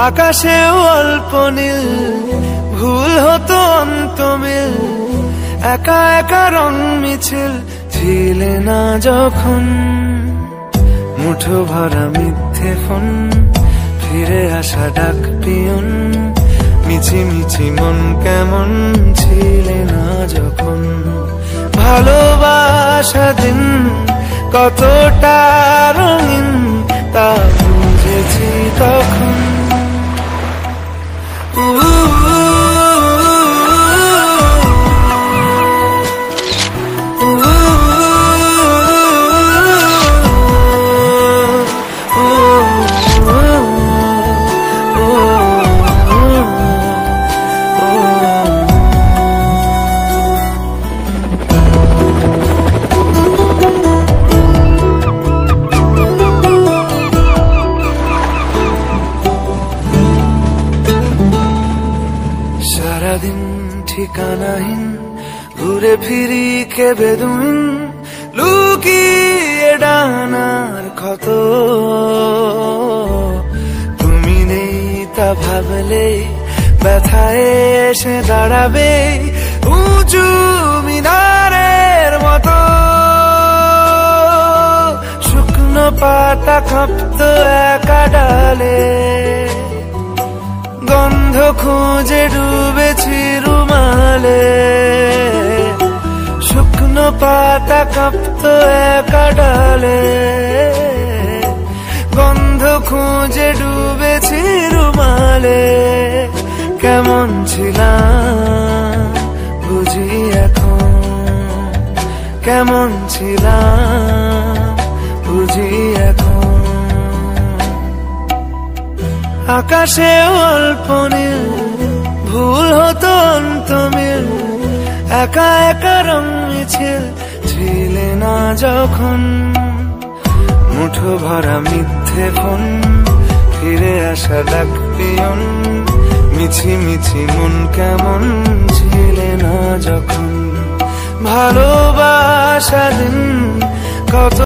আকাশেও অল্প নীল, ভুল হতো অন্তমিল, একা একা রং মিছিল ছিলে না যখন। মুঠো ভরা মিথ্যে ফোন, ফিরে আসা ডাক পিয়ন, মিছি মিছি মন কেমন ছিলে না যখন। ভালোবাসা দিন কতটা রঙিন তা বুঝেছি তখন। সারাদিন ঠিকানাহীন ঘুরে ফিরি কে বেদুইন, লুকিয়ে ডানার ক্ষত। তুমি নেই তা ভাবলে ব্যথায় এসে দাঁড়াবে উঁচু মিনারের মতো। শুকনো পাতা কাঁপত একা ডালে, গন্ধ খুঁজে ডুবেছি রুমালে। শুকনো পাতা কাঁপত একা ডালে, গন্ধ খুঁজে ডুবেছি রুমালে। কেমন ছিলাম বুঝি এখন, কেমন ছিলাম বুঝি এখন। আকাশে অল্প নীল, ভুল হতো অন্তমিল, একা একা রং মিছিল ছিলে না যখন। মুঠো ভরা মিথ্যে ফোন, ফিরে আসা ডাক পিয়ন, মিছি মিছি মন কেমন ছিলে না যখন। ভালোবাসা দিন কত